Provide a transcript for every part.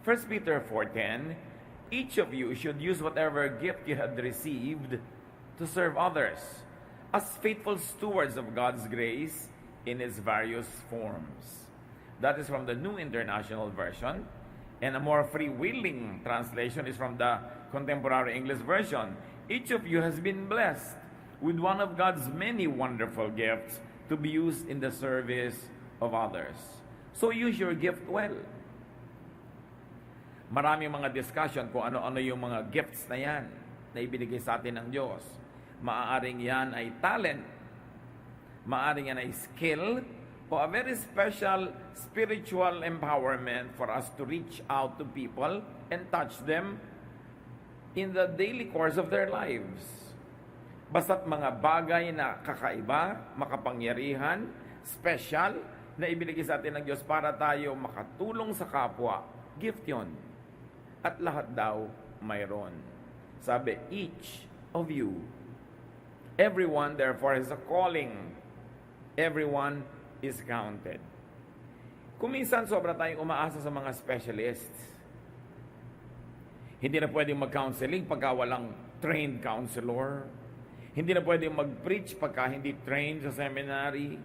1 Peter 4:10, each of you should use whatever gift you had received to serve others as faithful stewards of God's grace in its various forms. That is from the New International Version, and a more freewheeling translation is from the Contemporary English Version. Each of you has been blessed with one of God's many wonderful gifts to be used in the service of others. So use your gift well. Maraming mga discussion kung ano-ano yung mga gifts na yan na ibinigay sa atin ng Diyos. Maaaring yan ay talent, maaaring yan ay skill, o a very special spiritual empowerment for us to reach out to people and touch them in the daily course of their lives. Basta't mga bagay na kakaiba, makapangyarihan, special, na ibinigay sa atin ng Diyos para tayo makatulong sa kapwa, gift yon. At lahat daw mayroon. Sabi, each of you. Everyone, therefore, has a calling. Everyone is counted. Kung minsan sobra tayong umaasa sa mga specialists, hindi na pwedeng mag-counseling pagka walang trained counselor. Hindi na pwedeng mag-preach pagka hindi trained sa seminary.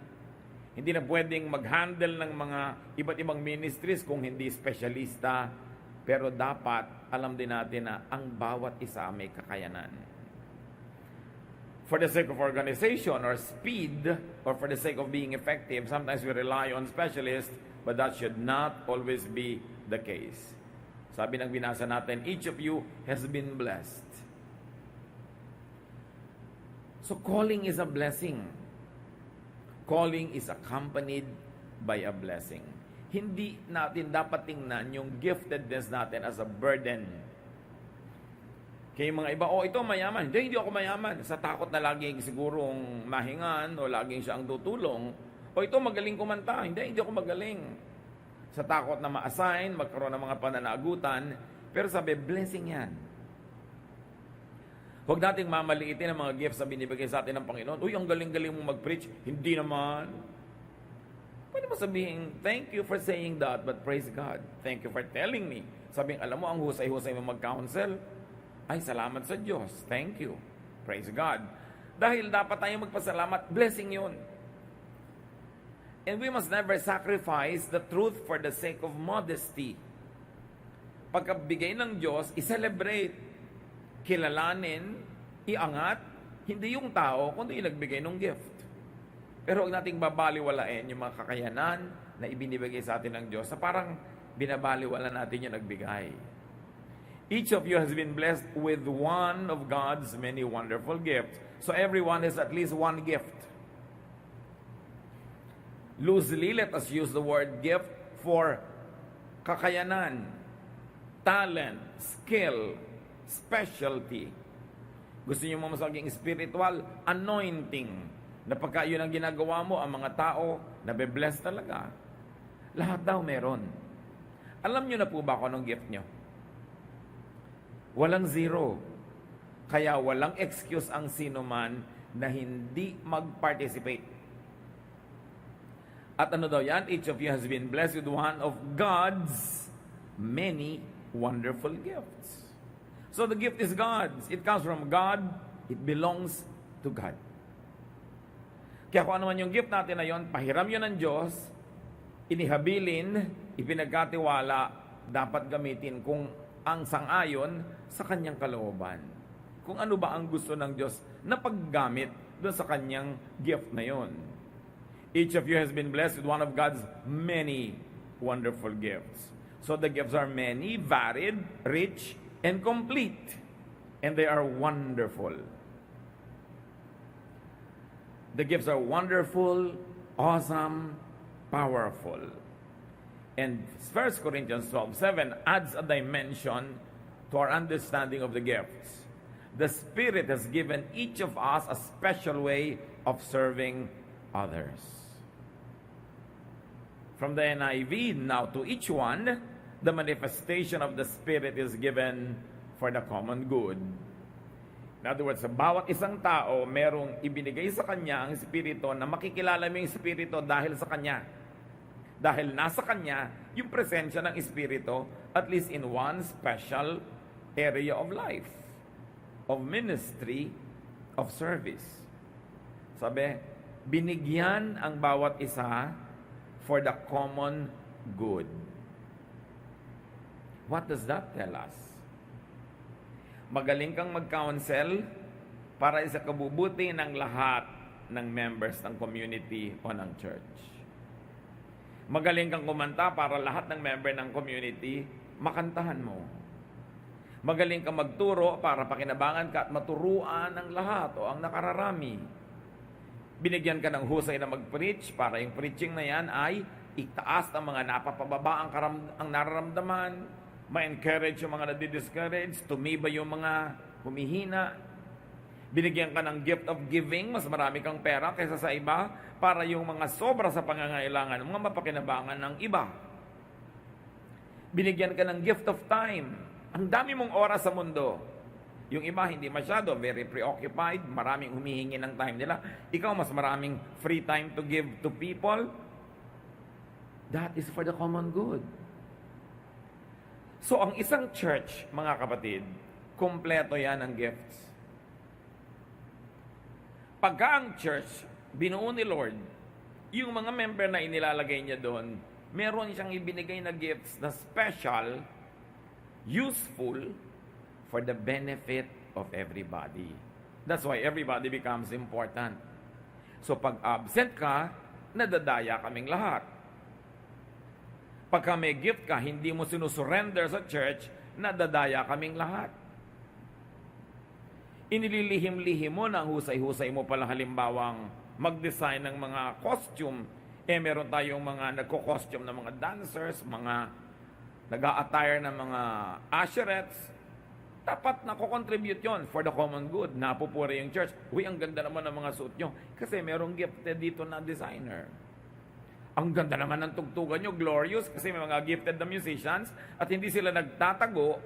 Hindi na pwedeng mag-handle ng mga iba't ibang ministries kung hindi specialista. Pero dapat alam din natin na ang bawat isa may kakayanan. For the sake of organization or speed, or for the sake of being effective, sometimes we rely on specialists, but that should not always be the case. Sabi ng binasa natin, each of you has been blessed. So calling is a blessing. Calling is accompanied by a blessing. Hindi natin dapat tingnan yung giftedness natin as a burden. Kaya mga iba, ito mayaman. Hindi ako mayaman. Sa takot na laging sigurong mahingan o laging siyang tutulong. Ito magaling kumanta. Hindi ako magaling. Sa takot na ma-assign, magkaroon ng mga pananagutan. Pero sabi, blessing yan. Huwag nating mamaliitin ang mga gifts na binibigay sa atin ng Panginoon. Ang galing-galing mong mag-preach. Hindi naman. Pwede mo sabihin, thank you for saying that, but praise God. Thank you for telling me. Sabihin, alam mo, ang husay-husay mo mag-counsel. Ay, salamat sa Diyos. Thank you. Praise God. Dahil dapat tayong magpasalamat, blessing yun. And we must never sacrifice the truth for the sake of modesty. Pagkabigay ng Diyos, i-celebrate, kilalanin, iangat, hindi yung tao, kundi yung nagbigay ng gift. Pero huwag nating babaliwalain yung mga kakayanan na ibinibigay sa atin ng Diyos na parang binabaliwala natin yung nagbigay. Each of you has been blessed with one of God's many wonderful gifts. So everyone has at least one gift. Loosely, let us use the word gift for kakayanan, talent, skill, specialty. Gusto niyo mo masaging spiritual, anointing. Na pagka yun ang ginagawa mo, ang mga tao, nabe-bless talaga. Lahat daw meron. Alam nyo na po ba kung anong gift nyo? Walang zero. Kaya walang excuse ang sino man na hindi mag-participate. At ano daw yan? Each of you has been blessed with one of God's many wonderful gifts. So the gift is God's. It comes from God. It belongs to God. Kaya kung ano man yung gift natin na yon, pahiram yun ng Diyos, inihabilin, ipinagkatiwala, dapat gamitin kung ang sangayon sa kanyang kalooban. Kung ano ba ang gusto ng Diyos na paggamit doon sa kanyang gift na yon. Each of you has been blessed with one of God's many wonderful gifts. So the gifts are many, varied, rich, and complete. And they are wonderful. The gifts are wonderful, awesome, powerful. And 1 Corinthians 12:7 adds a dimension to our understanding of the gifts. The Spirit has given each of us a special way of serving others. From the NIV, now to each one, the manifestation of the Spirit is given for the common good. In other words, sa bawat isang tao, merong ibinigay sa kanya ang Espiritu na makikilala mo yung Espiritu dahil sa kanya. Dahil nasa kanya, yung presensya ng Espiritu, at least in one special area of life, of ministry, of service. Sabi, binigyan ang bawat isa for the common good. What does that tell us? Magaling kang mag-counsel para sa kabubuti ng lahat ng members ng community o ng church. Magaling kang kumanta para lahat ng member ng community makantahan mo. Magaling kang magturo para pakinabangan ka at maturuan ang lahat o ang nakararami. Binigyan ka ng husay na mag-preach para yung preaching na yan ay itaas ng mga napapababa ang nararamdaman, ma-encourage yung mga nadi-discourage, tumibay yung mga humihina. Binigyan ka ng gift of giving, mas marami kang pera kaysa sa iba, para yung mga sobra sa pangangailangan, mga mapakinabangan ng iba. Binigyan ka ng gift of time. Ang dami mong oras sa mundo. Yung iba hindi masyado, very preoccupied, maraming humihingi ng time nila. Ikaw mas maraming free time to give to people. That is for the common good. So ang isang church, mga kapatid, kumpleto yan ng gifts. Pagka ang church, binuo ni Lord, yung mga member na inilalagay niya doon, meron siyang ibinigay na gifts na special, useful, for the benefit of everybody. That's why everybody becomes important. So pag absent ka, nadadaya kaming lahat. Pagka may gift ka, hindi mo sinusurrender sa church, nadadaya kaming lahat. Inililihim-lihim mo na husay-husay mo pala halimbawang mag-design ng mga costume. Meron tayong mga nagko-costume ng mga dancers, mga nag-a-attire ng mga usherettes. Dapat nako-contribute yon for the common good. Napupuri yung church. Uy, ang ganda naman ng mga suit nyo. Kasi merong gifted dito na designer. Ang ganda naman ng tugtugan nyo, glorious, kasi may mga gifted na musicians at hindi sila nagtatago,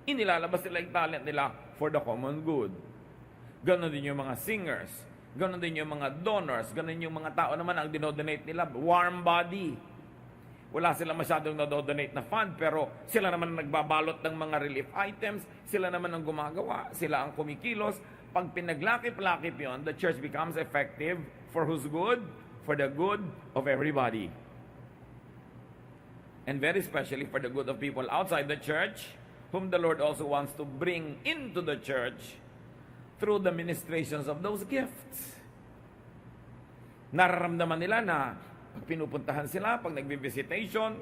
inilalabas nila yung talent nila for the common good. Ganon din yung mga singers, ganon din yung mga donors, ganon yung mga tao naman ang dinodonate nila, warm body. Wala sila masyadong nadodonate na fund, pero sila naman ang nagbabalot ng mga relief items, sila naman ang gumagawa, sila ang kumikilos. Pag pinaglakip-lakip yon, the church becomes effective for whose good? For the good of everybody. And very especially for the good of people outside the church, whom the Lord also wants to bring into the church through the ministrations of those gifts. Nararamdaman nila na pag pinupuntahan sila, pag nagbi-visitation,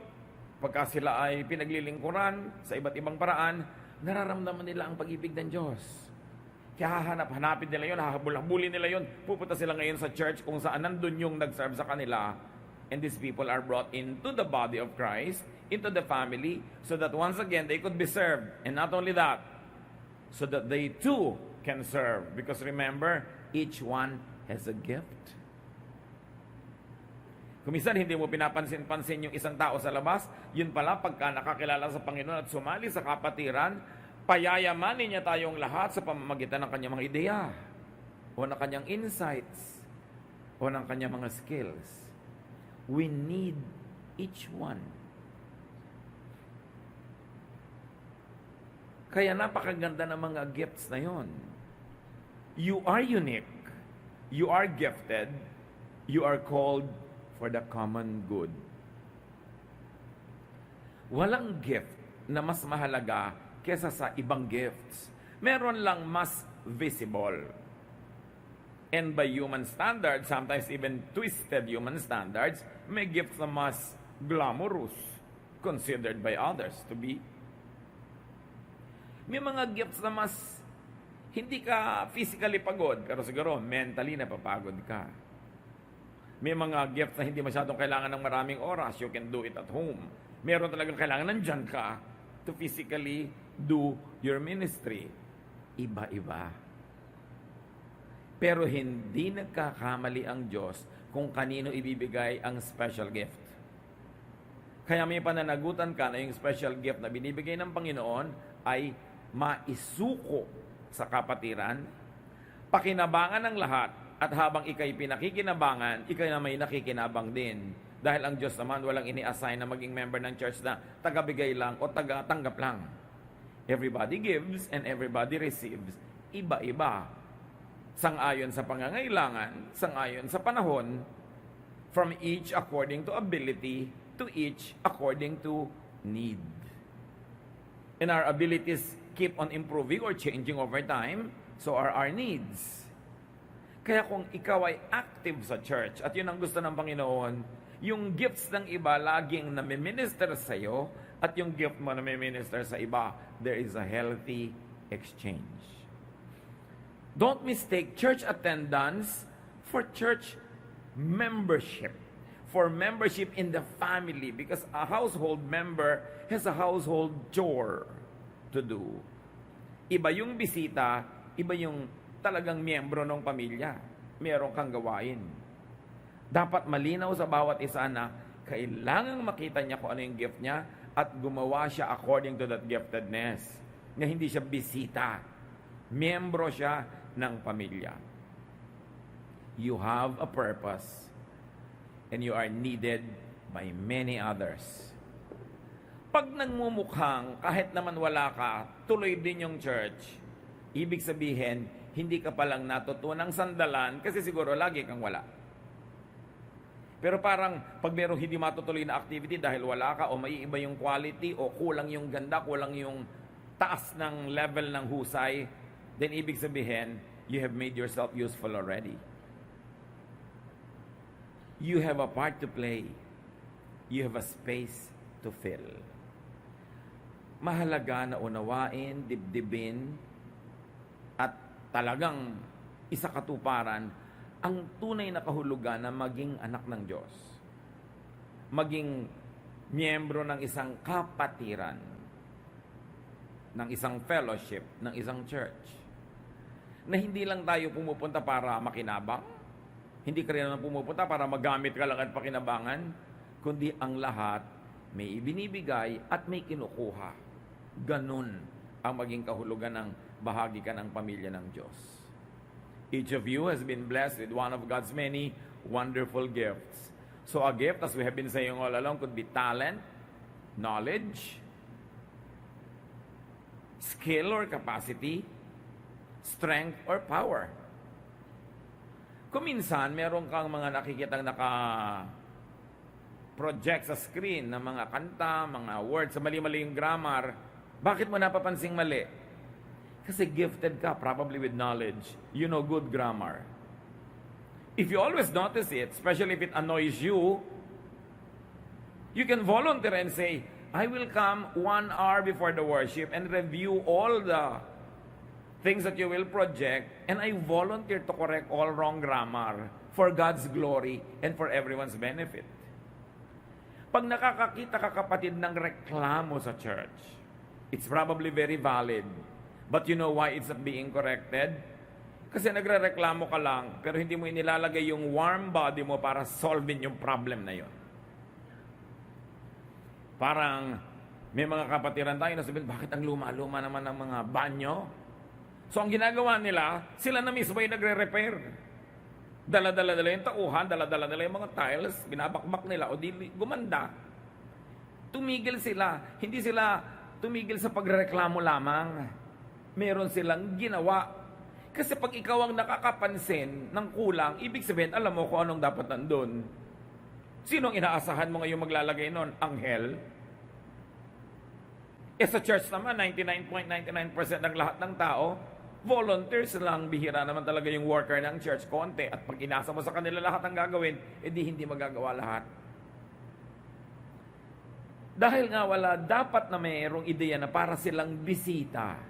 pagka sila ay pinaglilingkuran sa iba't ibang paraan, nararamdaman nila ang pag-ibig ng Diyos. Kaya hahanap-hanapin nila yun, hahabul-habulin nila yun. Pupunta sila ngayon sa church kung saan nandun yung nag-serve sa kanila. And these people are brought into the body of Christ, into the family, so that once again, they could be served. And not only that, so that they too can serve. Because remember, each one has a gift. Kung minsan hindi mo pinapansin-pansin yung isang tao sa labas, yun pala pagka nakakilala sa Panginoon at sumali sa kapatiran, payayamanin niya tayong lahat sa pamamagitan ng kanyang mga ideya o ng kanyang insights o ng kanyang mga skills. We need each one. Kaya napakaganda ng mga gifts na yon. You are unique. You are gifted. You are called for the common good. Walang gift na mas mahalaga kesa sa ibang gifts. Meron lang mas visible. And by human standards, sometimes even twisted human standards, may gifts na mas glamorous, considered by others to be. May mga gifts na mas hindi ka physically pagod, pero siguro mentally napapagod ka. May mga gifts na hindi masyadong kailangan ng maraming oras, you can do it at home. Meron talagang kailangan nandyan ka to physically do your ministry. Iba-iba. Pero hindi nagkakamali ang Diyos kung kanino ibibigay ang special gift. Kaya may pananagutan ka na yung special gift na binibigay ng Panginoon ay maisuko sa kapatiran, pakinabangan ng lahat, at habang ikay pinakikinabangan, ikay na may nakikinabang din. Dahil ang Diyos naman walang ini-assign na maging member ng church na tagabigay lang o taga-tanggap lang. Everybody gives and everybody receives. Iba-iba. Sang-ayon sa pangangailangan, sang-ayon sa panahon, from each according to ability, to each according to need. And our abilities keep on improving or changing over time, so are our needs. Kaya kung ikaw ay active sa church, at yun ang gusto ng Panginoon, yung gifts ng iba laging nami-minister sa iyo, at yung gift mo nami-minister sa iba, there is a healthy exchange. Don't mistake church attendance for church membership. For membership in the family, because a household member has a household chore to do. Iba yung bisita, iba yung talagang miyembro ng pamilya. Meron kang gawain. Dapat malinaw sa bawat isa na kailangang makita niya kung ano yung gift niya at gumawa siya according to that giftedness. Na hindi siya bisita. Miyembro siya ng pamilya. You have a purpose and you are needed by many others. Pag nagmumukhang kahit naman wala ka, tuloy din yung church, ibig sabihin, hindi ka palang natutunang sandalan kasi siguro lagi kang wala. Pero parang pag merong hindi matutuloy na activity dahil wala ka o maiiba yung quality o kulang yung ganda, kulang yung taas ng level ng husay, then ibig sabihin, you have made yourself useful already. You have a part to play. You have a space to fill. Mahalaga na unawain, dibdibin, at talagang isakatuparan ang tunay na kahulugan na maging anak ng Diyos. Maging miyembro ng isang kapatiran, ng isang fellowship, ng isang church. Na hindi lang tayo pumupunta para makinabang, hindi ka rin naman pumupunta para magamit ka lang at pakinabangan, kundi ang lahat may ibinibigay at may kinukuha. Ganun ang maging kahulugan ng bahagi ka ng pamilya ng Diyos. Each of you has been blessed with one of God's many wonderful gifts. So a gift, as we have been saying all along, could be talent, knowledge, skill or capacity, strength or power. Kung minsan, meron kang mga nakikitang project sa screen ng mga kanta, mga words, sa mali-mali yung grammar, bakit mo napapansing mali? Kasi gifted ka, probably with knowledge. You know good grammar. If you always notice it, especially if it annoys you, you can volunteer and say, I will come 1 hour before the worship and review all the things that you will project, and I volunteer to correct all wrong grammar for God's glory and for everyone's benefit. Pag nakakakita ka kapatid ng reklamo sa church, it's probably very valid. But you know why it's being corrected? Kasi nagrereklamo ka lang, pero hindi mo inilalagay yung warm body mo para solvein yung problem na yon. Parang may mga kapatiran tayo na sabihin, bakit ang luma-luma naman ng mga banyo? So ang ginagawa nila, sila na mismo yung nagre-repair. Dala-dala yung tauhan, dala-dala yung mga tiles, binabakbak nila o di gumanda. Tumigil sila. Hindi sila tumigil sa pagrereklamo lamang. Meron silang ginawa. Kasi pag ikaw ang nakakapansin ng kulang, ibig sabihin, alam mo kung anong dapat nandun. Sinong inaasahan mo ngayon maglalagay nun? Anghel? Sa church naman, 99.99% ng lahat ng tao, volunteers lang, bihira naman talaga yung worker ng church, konti. At pag inasa mo sa kanila lahat ang gagawin, edi hindi magagawa lahat. Dahil nga wala, dapat na mayroong ideya na para silang bisita.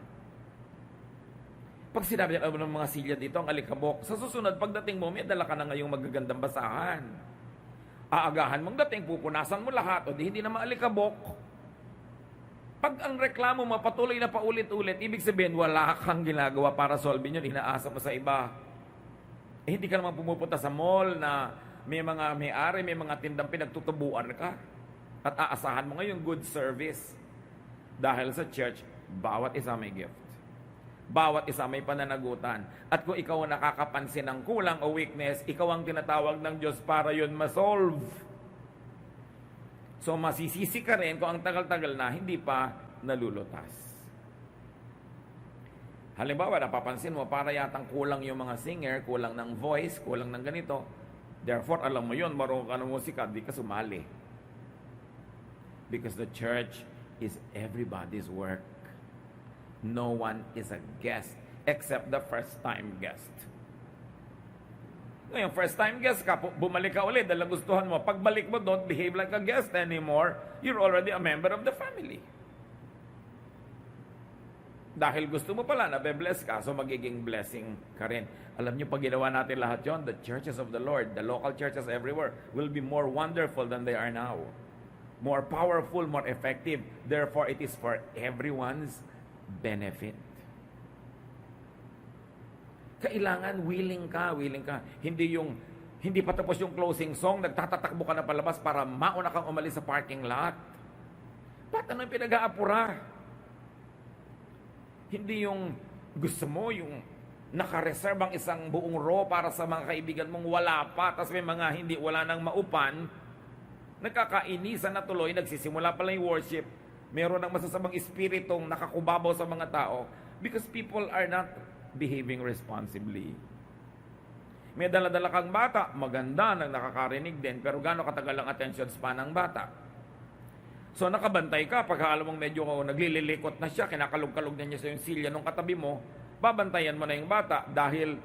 Pag sinabi niya ng mga silya dito, ang alikabok, sa susunod, pagdating mo, may dala ka na ngayong magagandang basahan. Aagahan mong dating, pupunasan mo lahat, o di hindi na maalikabok. Pag ang reklamo mapatuloy na paulit-ulit, ibig sabihin, wala kang ginagawa para solvein yun, inaasa mo sa iba. Hindi ka naman pumupunta sa mall na may mga may-ari, may mga tindang pinagtutubuan ka. At aasahan mo ngayon good service. Dahil sa church, bawat isa may gift. Bawat isa may pananagutan. At kung ikaw ang nakakapansin ng kulang o weakness, ikaw ang tinatawag ng Diyos para yun ma-solve. So masisisi ka rin kung ang tagal-tagal na hindi pa nalulutas. Halimbawa, napapansin mo, para yatang kulang yung mga singer, kulang ng voice, kulang ng ganito. Therefore, alam mo yun, marunong ka ng musika, di ka sumali. Because the church is everybody's work. No one is a guest except the first-time guest. Ngayon, first-time guest ka, bumalik ka ulit dahil gustuhan mo. Pagbalik mo, don't behave like a guest anymore. You're already a member of the family. Dahil gusto mo pala, nabe-bless ka, so magiging blessing ka rin. Alam niyo, pag ginawa natin lahat yon, the churches of the Lord, the local churches everywhere, will be more wonderful than they are now. More powerful, more effective. Therefore, it is for everyone's benefit. Kailangan willing ka. Hindi pa tapos yung closing song, nagtatatakbo ka na palabas para mauna kang umalis sa parking lot. Ba't ano yung pinag-aapura? Hindi yung gusto mo, yung naka-reserve ang isang buong row para sa mga kaibigan mong wala pa, tapos may mga wala nang maupan, nagkakainisan na tuloy, nagsisimula pala yung worship, meron ng masasamang espiritong nakakubabaw sa mga tao because people are not behaving responsibly. May dala-dala kang bata, maganda, nakakarinig din, pero gaano katagal ang attention span ng bata? So nakabantay ka, pag alam mong medyo naglililikot na siya, kinakalog-kalog na niya sa yung silya ng katabi mo, babantayan mo na yung bata dahil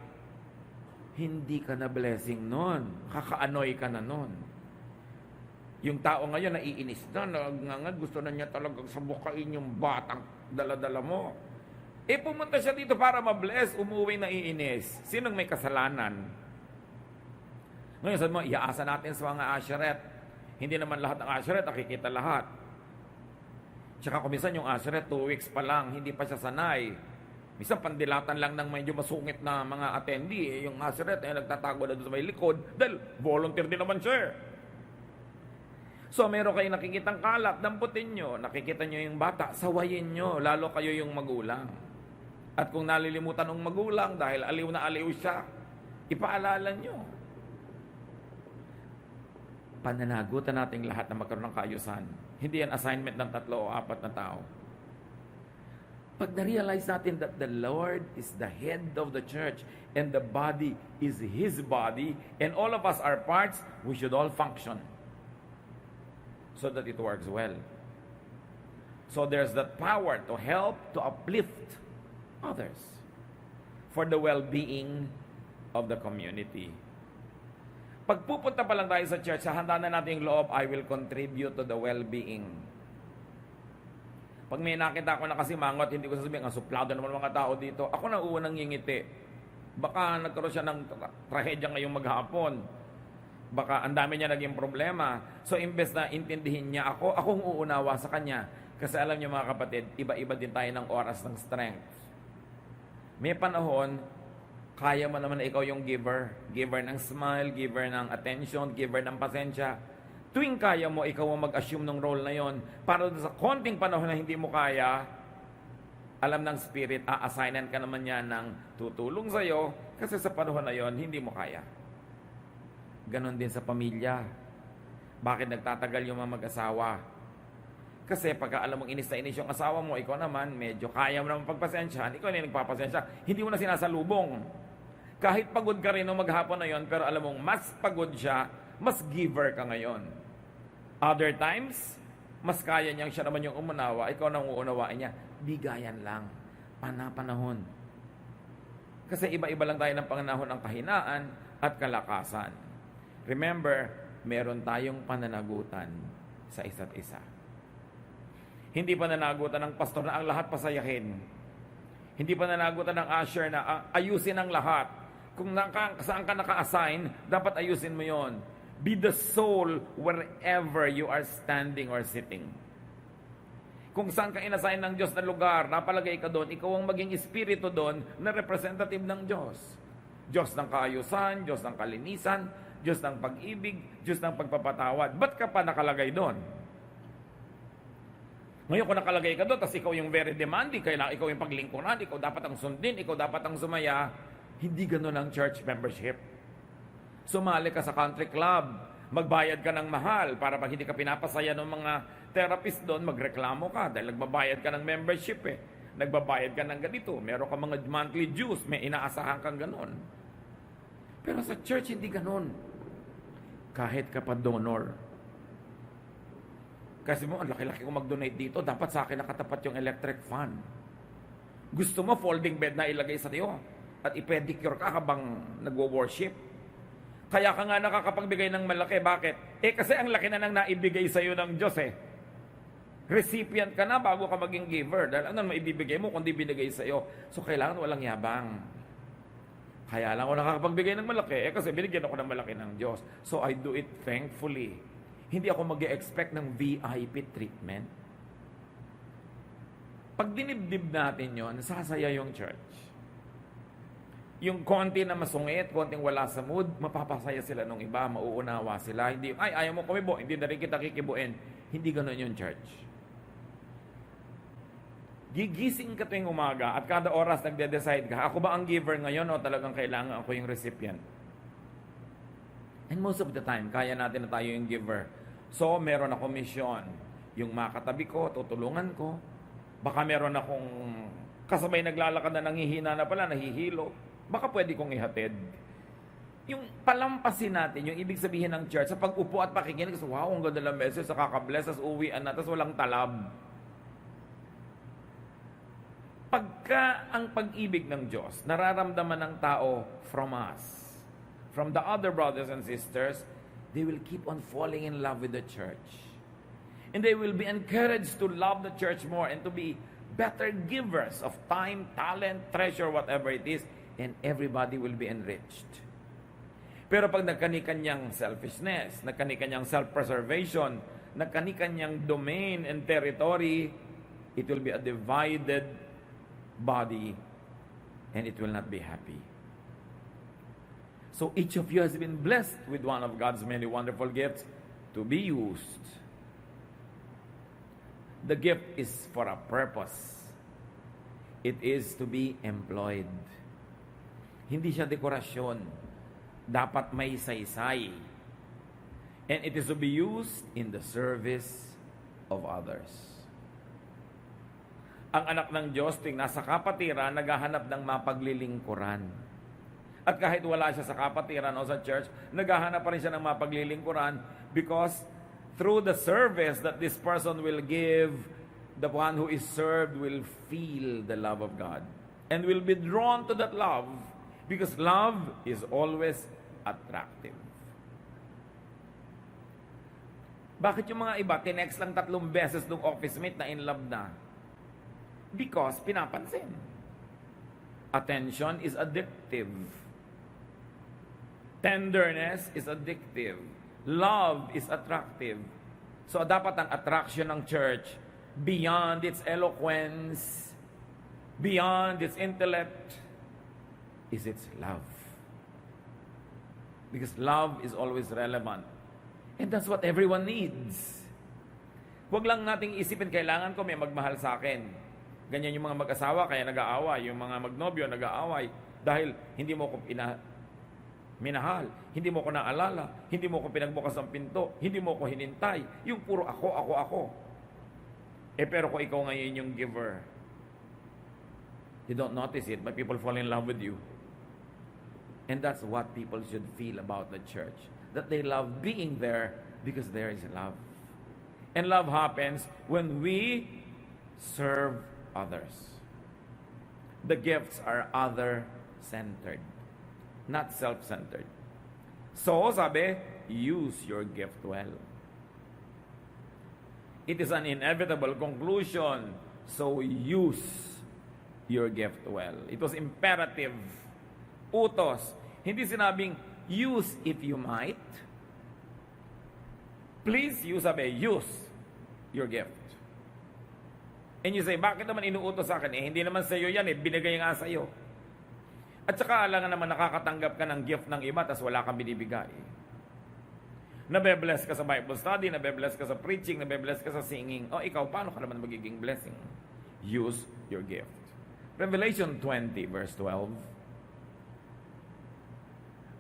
hindi ka na blessing nun. Kakaanoy ka na nun. Yung tao ngayon naiinis na, nagngangad, gusto na niya talagang sabukain yung batang dala-dala mo. Pumunta siya dito para ma-bless, umuwi na iinis. Sinong may kasalanan? Ngayon sabi mo, iaasa natin sa mga asheret. Hindi naman lahat ng asheret, nakikita lahat. Tsaka kumisan yung asheret, 2 weeks pa lang, hindi pa siya sanay. Minsan pandilatan lang ng medyo masungit na mga attendee. Yung asheret, nagtatago na doon sa may likod dahil volunteer din naman siya. So meron kayong nakikitang kalat, damputin nyo. Nakikita nyo yung bata, sawayin nyo, lalo kayo yung magulang. At kung nalilimutan ng magulang dahil aliw na aliw siya, ipaalala nyo. Pananagutan nating lahat na magkaroon ng kaayusan. Hindi yan assignment ng 3 o 4 na tao. Pag na-realize natin that the Lord is the head of the church and the body is His body and all of us are parts, we should all function so that it works well. So there's that power to help, to uplift others for the well-being of the community. Pag pupunta pa lang tayo sa church, handa na natin yung loob, I will contribute to the well-being. Pag may nakita ako na kasimangot, hindi ko sasabihin, ang suplado naman mga tao dito. Ako na unang ngingiti. Baka nagkaroon siya ng trahedya ngayong maghapon. Baka ang dami niya naging problema. So, imbes na intindihin niya ako, akong uunawa sa kanya. Kasi alam niyo mga kapatid, iba-iba din tayo ng oras ng strength. May panahon, kaya mo naman na ikaw yung giver. Giver ng smile, giver ng attention, giver ng pasensya. Tuwing kaya mo, ikaw ang mag-assume ng role na yon. Para sa konting panahon na hindi mo kaya, alam ng Spirit, a-assignan ka naman niya ng tutulong sa'yo kasi sa panahon na yon, hindi mo kaya. Ganon din sa pamilya. Bakit nagtatagal yung mga mag-asawa? Kasi pagka alam mong inis na inis yung asawa mo, ikaw naman, medyo kaya mo naman pagpasensyahan, ikaw na yung nagpapasensya, hindi mo na sinasalubong. Kahit pagod ka rin nung maghapon na yon, pero alam mong mas pagod siya, mas giver ka ngayon. Other times, mas kaya niyang siya naman yung umunawa, ikaw nang uunawain niya. Bigayan lang. Panahon. Kasi iba-iba lang tayo ng panganahon ng kahinaan at kalakasan. Remember, meron tayong pananagutan sa isa't isa. Hindi pananagutan ng pastor na ang lahat pasayahin. Hindi pananagutan ng usher na ayusin ang lahat. Kung saan ka naka-assign, dapat ayusin mo yon. Be the soul wherever you are standing or sitting. Kung saan ka inassign ng Diyos na lugar, napalagay ka doon, ikaw ang maging espiritu doon na representative ng Diyos. Diyos ng kaayusan, Diyos ng kalinisan, Diyos ng pag-ibig, Diyos ng pagpapatawad. Ba't ka pa nakalagay doon? Ngayon kung nakalagay ka doon, tapos ikaw yung very demanding, kailangan ikaw yung paglingkuran, ikaw dapat ang sundin, ikaw dapat ang sumaya, hindi ganun ang church membership. Sumali ka sa country club, magbayad ka ng mahal para pag hindi ka pinapasaya ng mga therapist doon, magreklamo ka dahil nagbabayad ka ng membership eh. Nagbabayad ka ng ganito, meron ka mga monthly dues, may inaasahan kang ganon. Pero sa church, hindi ganon. Kahit ka pa donor. Kasi mo, ang laki-laki kong mag-donate dito, dapat sa akin nakatapat yung electric fan. Gusto mo, folding bed na ilagay sa tiyo at ipedicure ka habang nagwo-worship. Kaya ka nga nakakapagbigay ng malaki. Bakit? Kasi ang laki na nang naibigay sa iyo ng Diyos eh. Recipient ka na bago ka maging giver. Dahil ano maibibigay mo kundi binigay sa iyo. So kailangan walang yabang. Kaya lang ako nakakapagbigay ng malaki. Kasi binigyan ako ng malaki ng Diyos. So I do it thankfully. Hindi ako mag-expect ng VIP treatment. Pag dinibdib natin yon, sasaya yung church. Yung konti na masungit, konting wala sa mood, mapapasaya sila nung iba, mauunawa sila. Hindi, ay, ayaw mo kumibo, hindi na rin kita kikibuin. Hindi ganun yung church. Gigising ka tuwing umaga at kada oras nagde-decide ka, ako ba ang giver ngayon o talagang kailangan ako yung recipient? And most of the time, kaya natin na tayo yung giver. So, meron akong mission. Yung makatabi ko, tutulungan ko. Baka meron akong kasabay naglalakad na nanghihina na pala, nahihilo. Baka pwede kong ihatid. Yung palampasin natin, yung ibig sabihin ng church, sa pag-upo at pakikinig, kasi wow, ang ganda ng message, sa kakabless, as uwian na, tas walang talab. Pagka ang pag-ibig ng Diyos, nararamdaman ng tao from us, from the other brothers and sisters, they will keep on falling in love with the church. And they will be encouraged to love the church more and to be better givers of time, talent, treasure, whatever it is, and everybody will be enriched. Pero pag nagkanikanyang selfishness, nagkanikanyang self-preservation, nagkanikanyang domain and territory, it will be a divided body and it will not be happy. So each of you has been blessed with one of God's many wonderful gifts to be used. The gift is for a purpose. It is to be employed. Hindi siya dekorasyon. Dapat may saysay. And it is to be used in the service of others. Ang anak ng Diyos, tuwing nasa kapatiran, naghahanap ng mapaglilingkuran. At kahit wala siya sa kapatiran o sa church, naghahanap pa rin siya ng mapaglilingkuran because through the service that this person will give, the one who is served will feel the love of God and will be drawn to that love because love is always attractive. Bakit yung mga iba, tinext lang 3 beses ng office mate na in love na? Because pinapansin. Attention is addictive. Tenderness is addictive. Love is attractive. So dapat ang attraction ng church, beyond its eloquence, beyond its intellect, is its love. Because love is always relevant. And that's what everyone needs. Huwag lang nating isipin, kailangan ko may magmahal sa akin. Ganyan yung mga mag-asawa, kaya nag-aaway. Yung mga magnobyo, nag-aaway. Dahil hindi mo ko minahal, hindi mo ko naalala, hindi mo ko pinagbukas ang pinto, hindi mo ko hinintay. Yung puro ako. Pero kung ikaw ngayon yung giver, you don't notice it, but people fall in love with you. And that's what people should feel about the church. That they love being there because there is love. And love happens when we serve others. The gifts are other-centered, not self-centered. So, sabi, use your gift well. It is an inevitable conclusion. So, use your gift well. It was imperative. Utos. Hindi sinabing, use if you might. Please, sabi, use your gift. And you say, bakit naman inuutos sa akin? Hindi naman sa iyo yan, binigay nga sa iyo. At saka alam naman nakakatanggap ka ng gift ng iba, tas wala kang binibigay. Nabe-bless ka sa Bible study, nabe-bless ka sa preaching, nabe-bless ka sa singing. O ikaw, paano ka naman magiging blessing? Use your gift. Revelation 20, verse 12.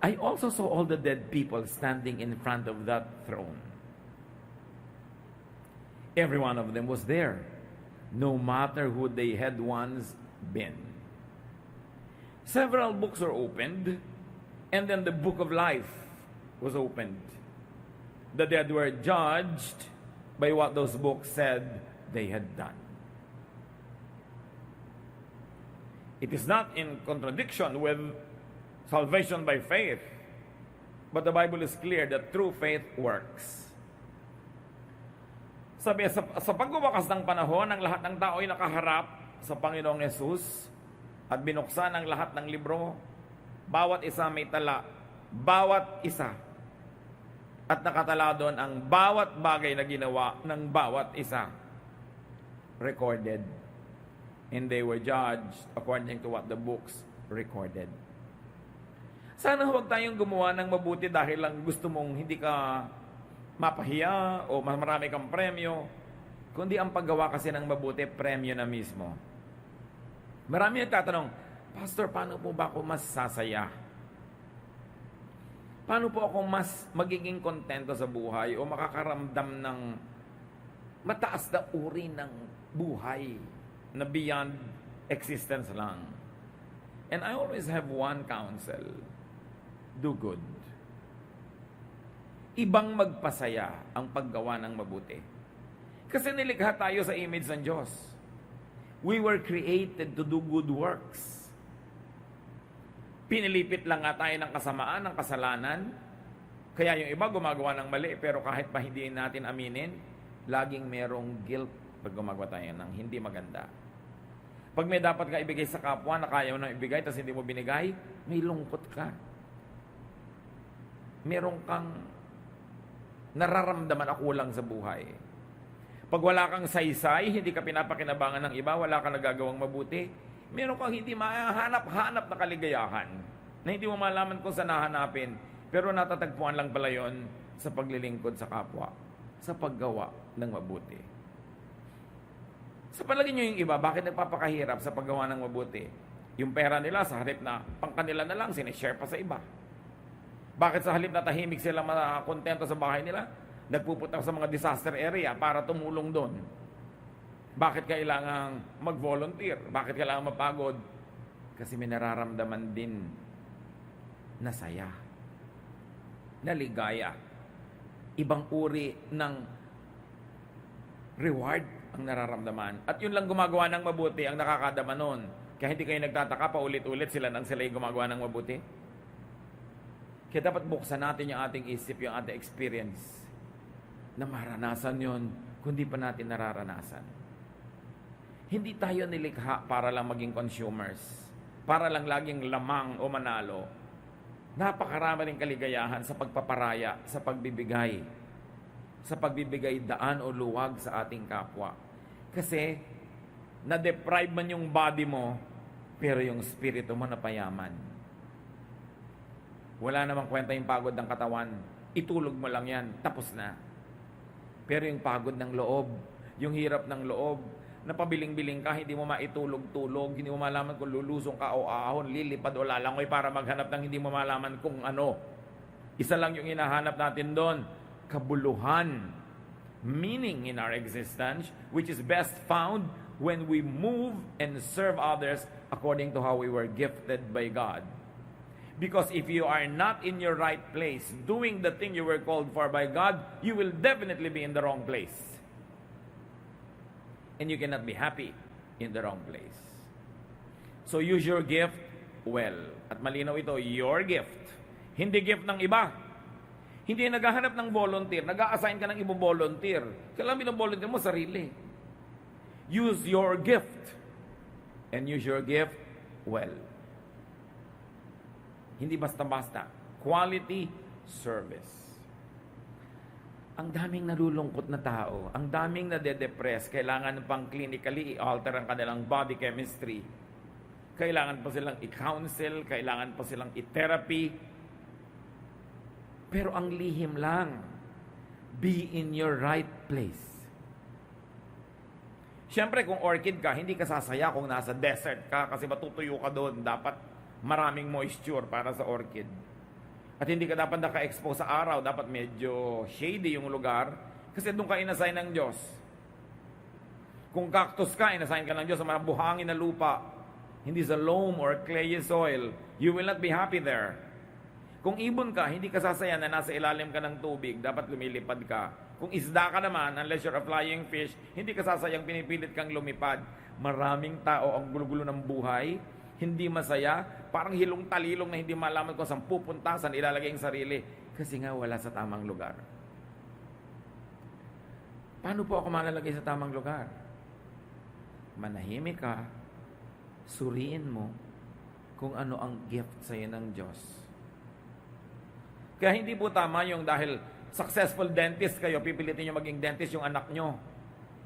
I also saw all the dead people standing in front of that throne. Every one of them was there, no matter who they had once been. Several books were opened, and then the book of life was opened. The dead were judged by what those books said they had done. It is not in contradiction with salvation by faith, but the Bible is clear that true faith works. Sabi, sa pagwawakas ng panahon, ang lahat ng tao ay nakaharap sa Panginoong Yesus at binuksan ang lahat ng libro. Bawat isa may tala, bawat isa. At nakatala doon ang bawat bagay na ginawa ng bawat isa. Recorded. And they were judged according to what the books recorded. Sana huwag tayong gumawa ng mabuti dahil lang gusto mong hindi ka mapahiya o marami kang premyo, kundi ang paggawa kasi ng mabuti, premyo na mismo. Marami nagtatanong, Pastor, paano po ba ako mas sasaya? Paano po ako mas magiging kontento sa buhay o makakaramdam ng mataas na uri ng buhay na beyond existence lang? And I always have one counsel: do good. Ibang magpasaya ang paggawa ng mabuti. Kasi nilikha tayo sa image ng Diyos. We were created to do good works. Pinilipit lang nga tayo ng kasamaan, ng kasalanan. Kaya yung iba gumagawa ng mali, pero kahit pa hindi natin aminin, laging merong guilt pag gumagawa tayo ng hindi maganda. Pag may dapat ka ibigay sa kapwa na kaya mo nang ibigay, tapos hindi mo binigay, may lungkot ka. Meron kang nararamdaman ako lang sa buhay. Pag wala kang saysay, hindi ka pinapakinabangan ng iba, wala kang nagagawang mabuti, meron kang hindi mahanap-hanap na kaligayahan na hindi mo malaman kung saan nahanapin, pero natatagpuan lang pala yon sa paglilingkod sa kapwa, sa paggawa ng mabuti. Sa palagay nyo yung iba, bakit nagpapakahirap sa paggawa ng mabuti? Yung pera nila sa halip na pangkanila na lang, sinishare pa sa iba. Bakit sa halip na tahimik sila makontento sa bahay nila, nagpupunta sa mga disaster area para tumulong doon? Bakit kailangang mag-volunteer? Bakit kailangang mapagod? Kasi may nararamdaman din na saya, na ligaya. Ibang uri ng reward ang nararamdaman. At yun lang gumagawa ng mabuti ang nakakadama nun. Kaya hindi kayo nagtataka pa ulit-ulit sila nang sila yung gumagawa ng mabuti. Kaya dapat buksan natin yung ating isip, yung ating experience na maranasan yun, kundi pa natin nararanasan. Hindi tayo nilikha para lang maging consumers, para lang laging lamang o manalo. Napakarami rin kaligayahan sa pagpaparaya, sa pagbibigay daan o luwag sa ating kapwa. Kasi, na-deprive man yung body mo, pero yung spirito mo napayaman. Wala namang kwenta yung pagod ng katawan. Itulog mo lang yan, tapos na. Pero yung pagod ng loob, yung hirap ng loob, napabiling-biling ka, hindi mo maitulog-tulog, hindi mo malaman kung lulusong ka o ahon, lilipad o lalangoy para maghanap ng hindi mo malaman kung ano. Isa lang yung hinahanap natin doon, kabuluhan, meaning in our existence, which is best found when we move and serve others according to how we were gifted by God. Because if you are not in your right place, doing the thing you were called for by God, you will definitely be in the wrong place. And you cannot be happy in the wrong place. So use your gift well. At malinaw ito, your gift. Hindi gift ng iba. Hindi naghahanap ng volunteer. Nag-a-assign ka ng ibang volunteer. Kailangan binovolunteer mo sarili. Use your gift. And use your gift well. Hindi basta-basta. Quality service. Ang daming nalulungkot na tao, ang daming nade-depress, kailangan pang clinically i-alter ang kanilang body chemistry. Kailangan pa silang i-counsel, kailangan pa silang i-therapy. Pero ang lihim lang, be in your right place. Siyempre, kung orchid ka, hindi ka sasaya kung nasa desert ka kasi matutuyo ka doon. Dapat maraming moisture para sa orchid. At hindi ka dapat naka-expose sa araw. Dapat medyo shady yung lugar. Kasi doon ka inassign ng Diyos. Kung cactus ka, inassign ka ng Diyos sa mga buhangin na lupa. Hindi sa loam or clayey soil. You will not be happy there. Kung ibon ka, hindi ka sasaya na nasa ilalim ka ng tubig. Dapat lumilipad ka. Kung isda ka naman, unless you're a flying fish, hindi ka sasayang pinipilit kang lumipad. Maraming tao ang gulo-gulo ng buhay, hindi masaya, parang hilong talilong na hindi malaman kung saan pupunta, saan ilalagay ang sarili. Kasi nga wala sa tamang lugar. Paano po ako malalagay sa tamang lugar? Manahimik ka, suriin mo kung ano ang gift sa iyo ng Diyos. Kaya hindi po tama yung dahil successful dentist kayo, pipilitin nyo maging dentist yung anak nyo.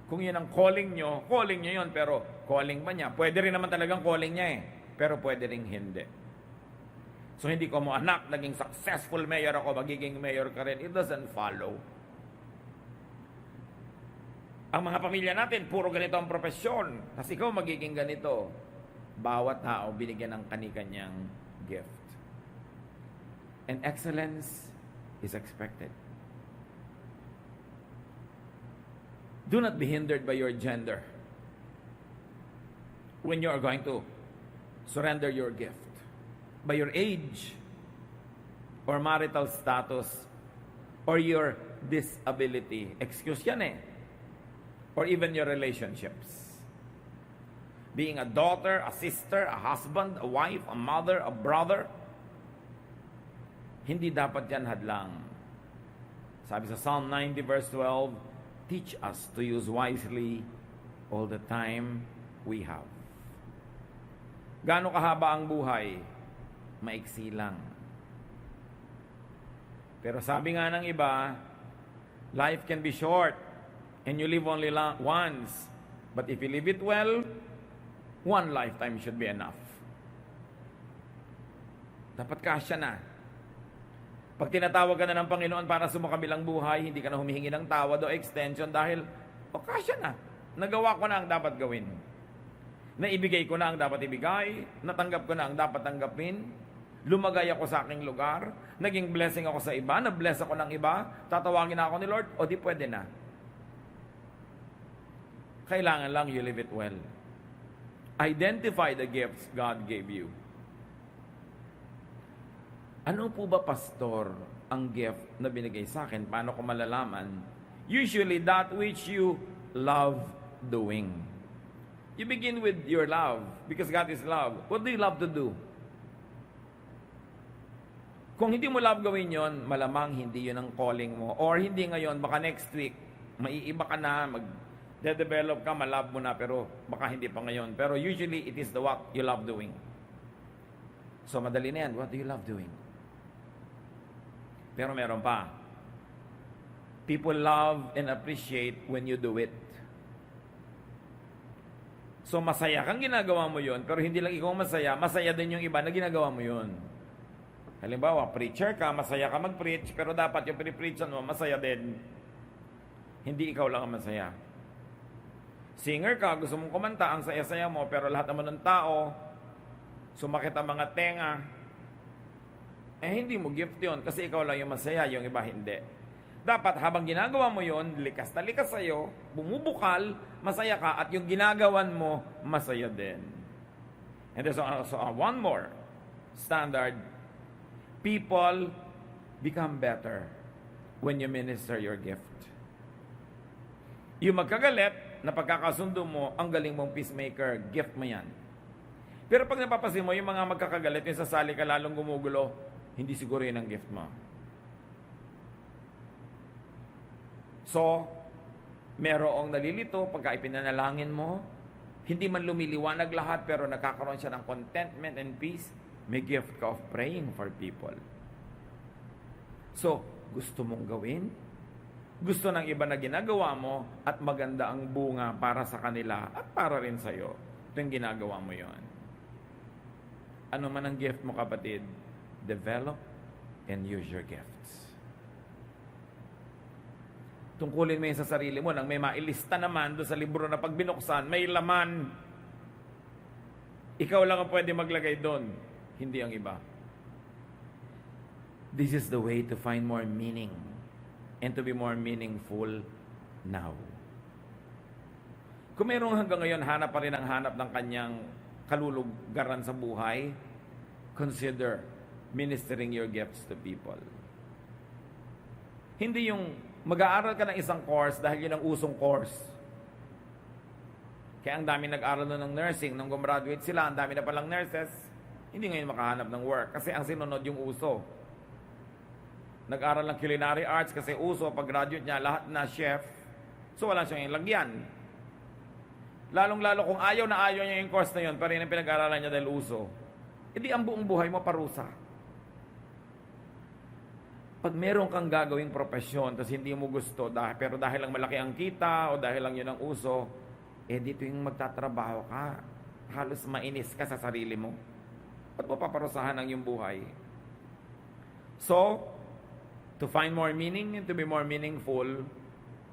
Kung yun ang calling nyo yun, pero calling ba niya? Pwede rin naman talagang calling niya eh. Pero pwede rin hindi. So hindi ko mo anak, naging successful mayor ako, magiging mayor ka rin. It doesn't follow. Ang mga pamilya natin, puro ganito ang profesyon. Kasi ikaw magiging ganito. Bawat tao binigyan ng kani-kanyang gift. And excellence is expected. Do not be hindered by your gender when you are going to surrender your gift. By your age, or marital status, or your disability. Excuse yan eh. Or even your relationships. Being a daughter, a sister, a husband, a wife, a mother, a brother, hindi dapat yan hadlang. Sabi sa Psalm 90 verse 12, teach us to use wisely all the time we have. Gaano kahaba ang buhay? Maiksi lang. Pero sabi nga ng iba, life can be short and you live only once. But if you live it well, one lifetime should be enough. Dapat kasya na. Pag tinatawag ka na ng Panginoon para sumakabilang buhay, hindi ka na humihingi ng tawad o extension dahil, kasya na. Nagawa ko na ang dapat gawin. Naibigay ko na ang dapat ibigay. Natanggap ko na ang dapat tanggapin. Lumagay ako sa aking lugar. Naging blessing ako sa iba. Na-bless ako ng iba. Tatawagin na ako ni Lord. O di pwede na. Kailangan lang you live it well. Identify the gifts God gave you. Ano po ba, pastor, ang gift na binigay sa akin? Paano ko malalaman? Usually, that which you love doing. You begin with your love because God is love. What do you love to do? Kung hindi mo love gawin yon, malamang hindi yun ang calling mo. Or hindi ngayon, baka next week, maiiba ka na, mag-develop ka, malove mo na, pero baka hindi pa ngayon. Pero usually, it is the what you love doing. So, madali na yan. What do you love doing? Pero meron pa. People love and appreciate when you do it. So, masaya kang ginagawa mo yun, pero hindi lang ikaw masaya, masaya din yung iba na ginagawa mo yun. Halimbawa, preacher ka, masaya ka mag-preach, pero dapat yung pinipreachan mo, masaya din. Hindi ikaw lang ang masaya. Singer ka, gusto mong kumanta, ang saya-saya mo, pero lahat naman ng tao, sumakit ang mga tenga, hindi mo gift yun, kasi ikaw lang yung masaya, yung iba hindi. Dapat habang ginagawa mo yon, likas na likas sa'yo, bumubukal, masaya ka, at yung ginagawan mo, masaya din. And there's also one more standard. People become better when you minister your gift. Yung magkagalit, na pagkakasundo mo, ang galing mong peacemaker, gift mo yan. Pero pag napapasin mo, yung mga magkakagalit, yung sasali ka lalong gumugulo, hindi siguro yun ang gift mo. So, merong nalilito pagka ipinanalangin mo, hindi man lumiliwanag lahat pero nagkakaroon siya ng contentment and peace, may gift ka of praying for people. So, gusto mong gawin? Gusto ng iba na ginagawa mo at maganda ang bunga para sa kanila at para rin sa'yo. Ito yung ginagawa mo yon. Ano man ang gift mo, kapatid, develop and use your gifts. Tungkulin mo yun sa sarili mo nang may mailista naman doon sa libro na pag binuksan, may laman. Ikaw lang ang pwede maglagay doon, hindi ang iba. This is the way to find more meaning and to be more meaningful now. Kung mayroong hanggang ngayon hanap pa rin ang hanap ng kanyang kalulugaran sa buhay, consider ministering your gifts to people. Hindi yung mag-aaral ka ng isang course dahil yun ang usong course. Kaya ang dami nag-aaral nun ng nursing, nung gumraduate sila, ang dami na palang nurses, hindi ngayon makahanap ng work kasi ang sinunod yung uso. Nag-aral ng culinary arts kasi uso, pag-graduate niya, lahat na chef, so wala siyang ilagyan. Lalong-lalo kung ayaw niya yung course na yun, pa rin ang pinag-aaralan niya dahil uso, hindi ang buong buhay mo parusa. Pag meron kang gagawing profesyon, tapos hindi mo gusto, pero dahil lang malaki ang kita, o dahil lang yun ang uso, dito yung magtatrabaho ka, halos mainis ka sa sarili mo. Ba't mo paparusahan ang iyong buhay? So, to find more meaning and to be more meaningful,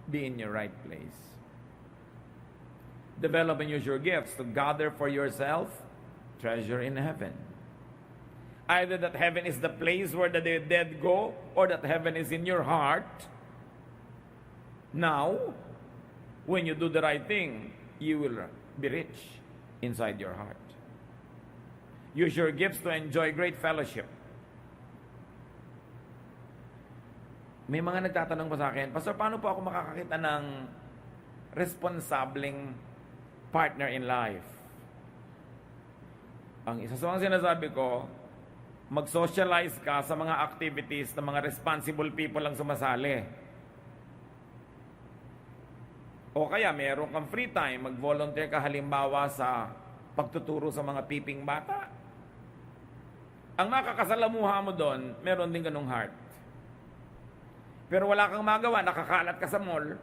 be in your right place. Develop and use your gifts to gather for yourself treasure in heaven. Either that heaven is the place where the dead go, or that heaven is in your heart. Now, when you do the right thing, you will be rich inside your heart. Use your gifts to enjoy great fellowship. May mga nagtatanong pa sa akin, Pastor, paano po ako makakakita ng responsableng partner in life? Ang isa sa mga sinasabi ko, mag-socialize ka sa mga activities ng mga responsible people lang sumasali. O kaya meron kang free time, mag-volunteer ka halimbawa sa pagtuturo sa mga piping bata. Ang makakasalamuha mo doon, meron din ganung heart. Pero wala kang magawa, nakakalat ka sa mall,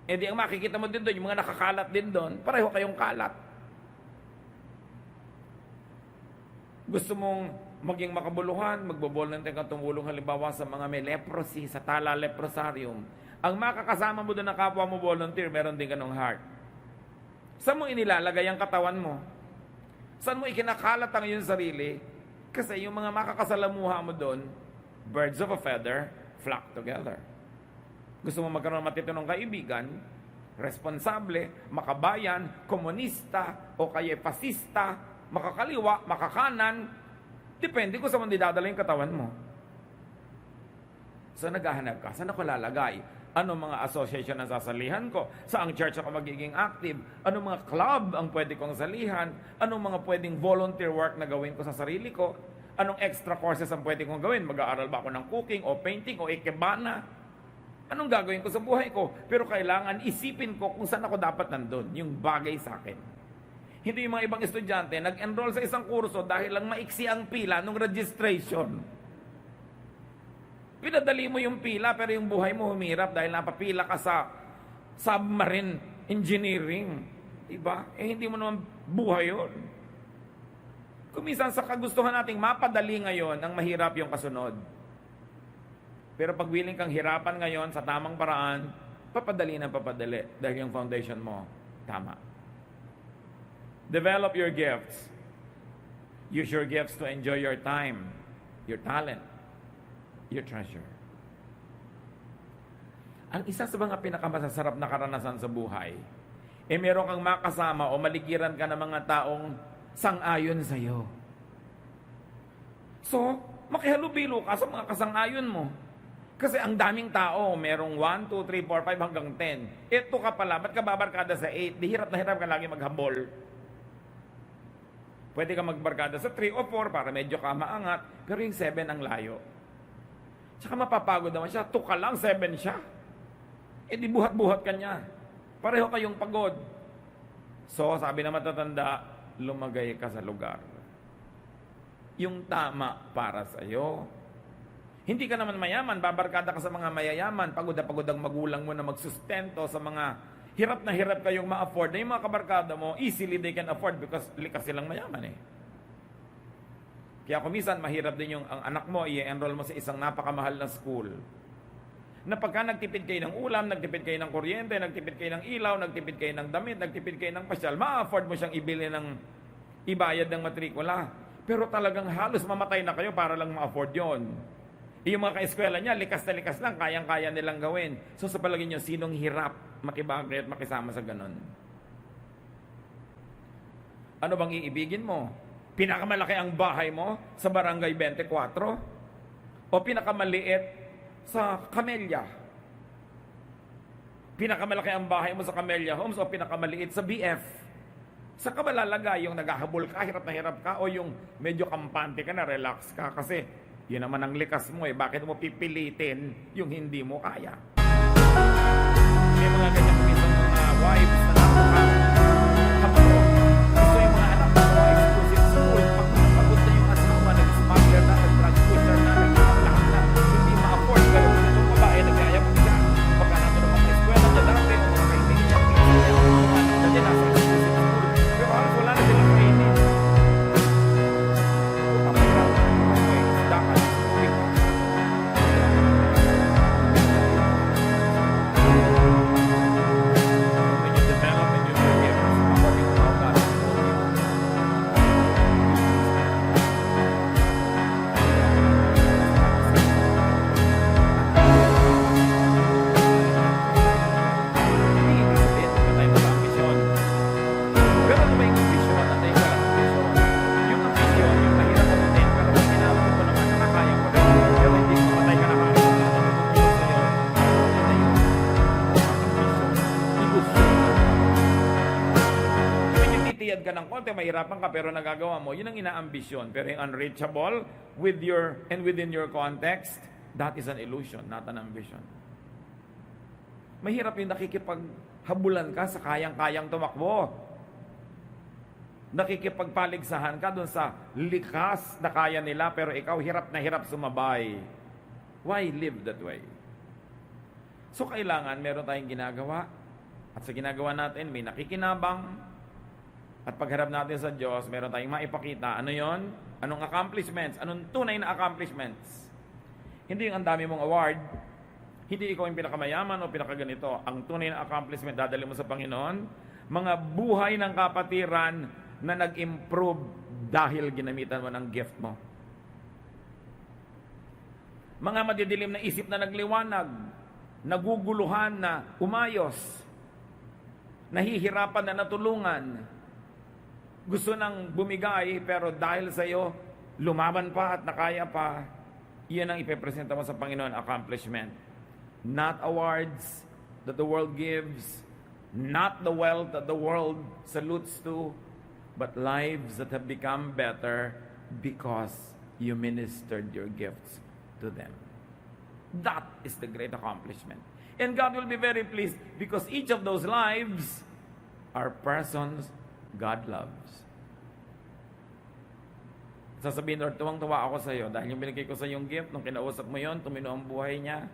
di ang makikita mo din doon, yung mga nakakalat din doon, pareho kayong kalat. Gusto mong maging makabuluhan, magbo-volunteer kang tumulong halimbawa sa mga may leprosy, sa Tala Leprosarium. Ang makakasama mo doon na kapwa mo volunteer, meron din ganung heart. Saan mo inilalagay ang katawan mo? Saan mo ikinakalat ang iyong sarili? Kasi yung mga makakasalamuha mo doon, birds of a feather flock together. Gusto mo magkaroon ng matitinong kaibigan, responsable, makabayan, komunista, o kaya fascista, makakaliwa, makakanan, depende kung saan mo didadala yung katawan mo. So naghahanap ka, saan ako lalagay? Anong mga association ang sasalihan ko? Saang church ako magiging active? Anong mga club ang pwede kong salihan? Anong mga pwedeng volunteer work na gawin ko sa sarili ko? Anong extra courses ang pwede kong gawin? Mag-aaral ba ako ng cooking o painting o ikebana? Anong gagawin ko sa buhay ko? Pero kailangan isipin ko kung saan ako dapat nandun, yung bagay sa akin. Hindi yung mga ibang estudyante nag-enroll sa isang kurso dahil lang maiksi ang pila nung registration. Pinadali mo yung pila pero yung buhay mo humirap dahil napapila ka sa submarine engineering. Diba? Hindi mo naman buhay yun. Kumisan sa kagustuhan nating mapadali ngayon, ang mahirap yung kasunod. Pero pag willing kang hirapan ngayon sa tamang paraan, papadali ng papadali dahil yung foundation mo tama. Develop your gifts. Use your gifts to enjoy your time, your talent, your treasure. Ang isa sa mga pinakamasasarap na karanasan sa buhay, meron kang makasama o maligiran ka ng mga taong sang-ayon sa'yo. So, makihalubilo ka sa mga kasang-ayon mo. Kasi ang daming tao, merong 1, 2, 3, 4, 5 hanggang 10. Ito ka pala, ba't ka babarkada sa 8? Di hirap na hirap ka lagi maghabol. Pwede ka magbarkada sa 3 o 4 para medyo ka maangat, pero yung 7 ang layo. Tsaka mapapagod naman siya, 2 ka lang, 7 siya. Di buhat-buhat ka niya. Pareho kayong pagod. So, sabi na matatanda, lumagay ka sa lugar. Yung tama para sa'yo. Hindi ka naman mayaman, babarkada ka sa mga mayayaman, pagod na pagod ang magulang mo na magsustento sa mga hirap na hirap kayong ma-afford. Na yung mga kabarkada mo, easily they can afford because likas silang mayaman eh. Kaya kumisan, mahirap din yung ang anak mo, i-enroll mo sa isang napakamahal na school. Na pagka nagtipid kayo ng ulam, nagtipid kayo ng kuryente, nagtipid kayo ng ilaw, nagtipid kayo ng damit, nagtipid kayo ng pasyal, ma-afford mo siyang ibili ng ibayad ng matrikula. Pero talagang halos mamatay na kayo para lang ma-afford yon. Yung mga kaeskwela niya, likas na likas lang, kayang-kaya nilang gawin. So sa palagay niyo, sinong hirap makibagay at makisama sa ganon? Ano bang iibigin mo? Pinakamalaki ang bahay mo sa Barangay 24? O pinakamaliit sa Camellia? Pinakamalaki ang bahay mo sa Camellia Homes o pinakamaliit sa BF? Sa ka malalagay yung naghahabol ka, hirap na hirap ka, o yung medyo kampante ka na, relax ka? Kasi yun naman ang likas mo eh. Bakit mo pipilitin yung hindi mo kaya? May mga ganyan isang mga wives na napaka-kaparo. Gusto yung mga anak mo exclusive school. Pag napagod na yung asawa, nag-smuggler na, nag-drug pusher na, nag-lahat na, hindi ma-afford. Pero kung itong babae, nag-ayap siya. Pagka nato naman sa eskwela niya dati, mga kaibigan niya, nandiyan nasa exclusive school. Pero halos wala na silang training. Ka ng konti, mahirapan ka pero nagagawa mo, yun ang inaambisyon. Pero yung unreachable with your and within your context, that is an illusion, not an ambition. Mahirap yung nakikipaghabulan ka sa kayang-kayang tumakbo. Nakikipagpaligsahan ka dun sa likas na kaya nila pero ikaw hirap na hirap sumabay. Why live that way? So kailangan meron tayong ginagawa at sa ginagawa natin may nakikinabang. At pagharap natin sa Diyos, meron tayong maipakita. Ano yon? Anong accomplishments? Anong tunay na accomplishments? Hindi yung ang dami mong award. Hindi ikaw yung pinakamayaman o pinakaganito. Ang tunay na accomplishment, dadali mo sa Panginoon, mga buhay ng kapatiran na nag-improve dahil ginamitan mo ng gift mo. Mga madidilim na isip na nagliwanag, naguguluhan na umayos, nahihirapan na natulungan, gusto nang bumigay, pero dahil sa iyo, lumaban pa at nakaya pa, iyan ang ipepresenta mo sa Panginoon, accomplishment. Not awards that the world gives, not the wealth that the world salutes to, but lives that have become better because you ministered your gifts to them. That is the great accomplishment. And God will be very pleased because each of those lives are persons God loves. Sasabihin, Lord, tuwang-tuwa ako sa iyo dahil yung binigay ko sa yung gift, nung kinausap mo yon, tumino ang buhay niya.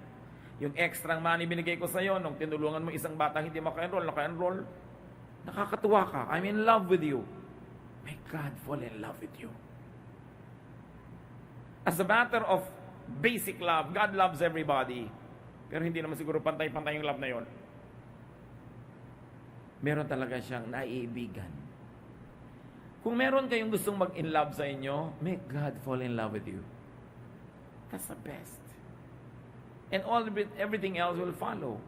Yung extra money binigay ko sa iyo, nung tinulungan mo isang batang hindi maka-enroll, naka-enroll, nakakatuwa ka. I'm in love with you. May God fall in love with you. As a matter of basic love, God loves everybody. Pero hindi naman siguro pantay-pantay yung love na yon. Meron talaga siyang naiibigan. Kung meron kayong gustong mag-in love sa inyo, make God fall in love with you. That's the best. And everything else will follow.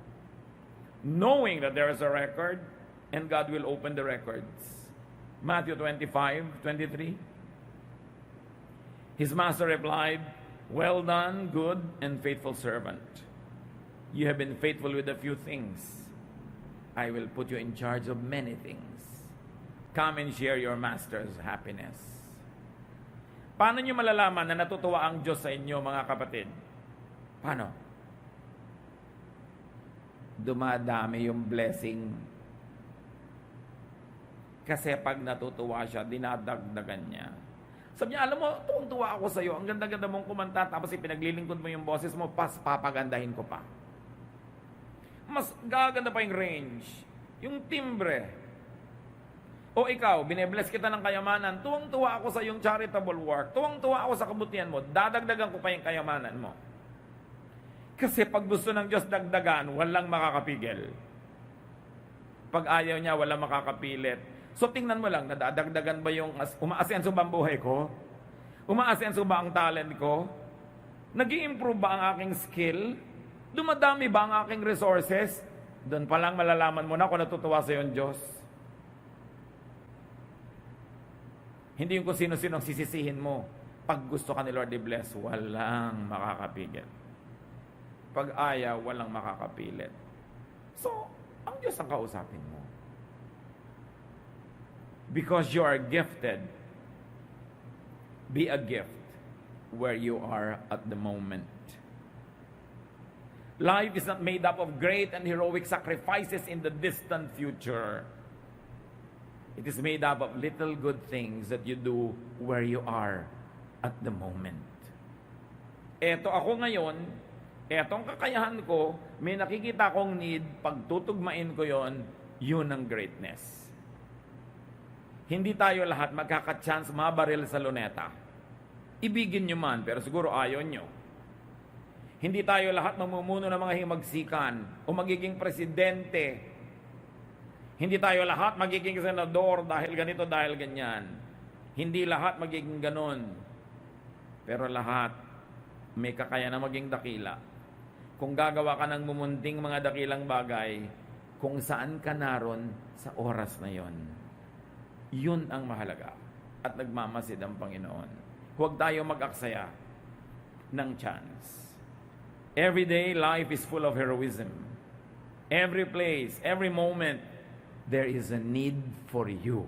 Knowing that there is a record, and God will open the records. Matthew 25:23. His master replied, "Well done, good and faithful servant. You have been faithful with a few things. I will put you in charge of many things. Come and share your master's happiness." Paano nyo malalaman na natutuwa ang Diyos sa inyo, mga kapatid? Paano? Dumadami yung blessing. Kasi pag natutuwa siya, dinadagdagan niya. Sabi niya, alam mo, tuwang-tuwa ako sa iyo. Ang ganda-ganda mong kumanta, tapos ipinaglilingkod mo yung boses mo, papagandahin ko pa. Mas gaganda pa yung range, yung timbre. O ikaw, binebless kita ng kayamanan, tuwang-tuwa ako sa iyong charitable work, tuwang-tuwa ako sa kabutihan mo, dadagdagan ko pa yung kayamanan mo. Kasi pag gusto ng Diyos dagdagan, walang makakapigil. Pag ayaw niya, walang makakapilit. So tingnan mo lang, nadadagdagan ba yung, umaasenso ba ang buhay ko? Umaasenso ba ang talent ko? Nag-i-improve ba ang aking skill? Dumadami ba ang aking resources? Doon pa lang malalaman mo na kung natutuwa sa yung Diyos. Hindi yung kung sino-sino ang sisisihin mo. Pag gusto ka ni Lord i-bless, walang makakapigil. Pag ayaw, walang makakapilit. So, ang Diyos ang kausapin mo. Because you are gifted, be a gift where you are at the moment. Life is not made up of great and heroic sacrifices in the distant future. It is made up of little good things that you do where you are at the moment. Eto ako ngayon, etong kakayahan ko, may nakikita kong need, pagtutugmain ko yon, yun ang greatness. Hindi tayo lahat magkaka-chance mabaril sa luneta. Ibigin nyo man, pero siguro ayaw nyo. Hindi tayo lahat mamumuno ng mga himagsikan o magiging presidente. Hindi tayo lahat magiging senador dahil ganito, dahil ganyan. Hindi lahat magiging ganon. Pero lahat may kakayahan na maging dakila. Kung gagawa ka ng mumunting mga dakilang bagay, kung saan ka naron sa oras na yon. Yun ang mahalaga at nagmamasid ang Panginoon. Huwag tayo mag-aksaya ng chance. Every day, life is full of heroism. Every place, every moment, there is a need for you.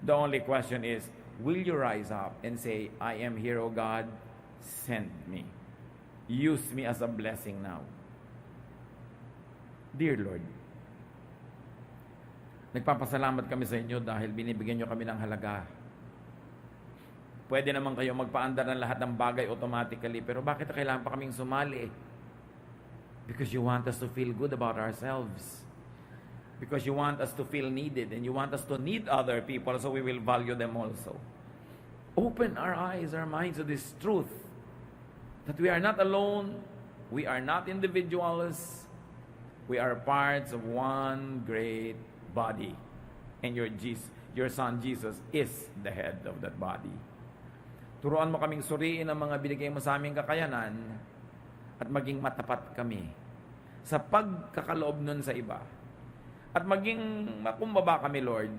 The only question is, will you rise up and say, I am here, O God, send me. Use me as a blessing now. Dear Lord, nagpapasalamat kami sa inyo dahil binibigyan nyo kami ng halaga. Pwede naman kayo magpaandar ng lahat ng bagay automatically, pero bakit kailangan pa kaming sumali? Because you want us to feel good about ourselves. Because you want us to feel needed, and you want us to need other people, so we will value them also. Open our eyes, our minds to this truth, that we are not alone, we are not individuals, we are parts of one great body, and your Son Jesus is the head of that body. Turuan mo kaming suriin ang mga binigay mo sa aming kakayanan at maging matapat kami sa pagkakaloob nun sa iba. At maging makumbaba kami, Lord,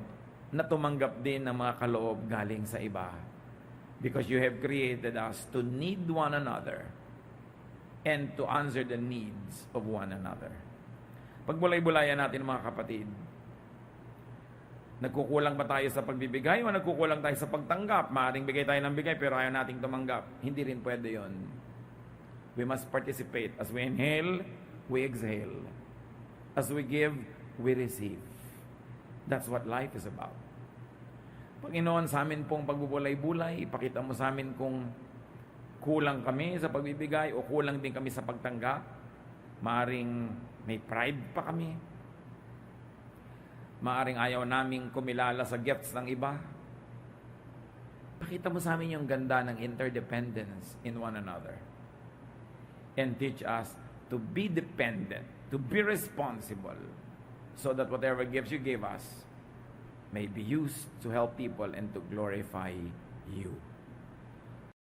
na tumanggap din ng mga kaloob galing sa iba. Because you have created us to need one another and to answer the needs of one another. Pagbulay-bulayan natin, mga kapatid, nagkukulang ba tayo sa pagbibigay o nagkukulang tayo sa pagtanggap? Maaaring bigay tayo ng bigay pero ayaw nating tumanggap. Hindi rin pwede yon. We must participate. As we inhale, we exhale. As we give, we receive. That's what life is about. Panginoon, sa amin pong pagbubulay-bulay, ipakita mo sa amin kung kulang kami sa pagbibigay o kulang din kami sa pagtanggap. Maaaring may pride pa kami. Maaring ayaw naming kumilala sa gifts ng iba. Pakita mo sa amin yung ganda ng interdependence in one another. And teach us to be dependent, to be responsible, so that whatever gifts you gave us may be used to help people and to glorify you.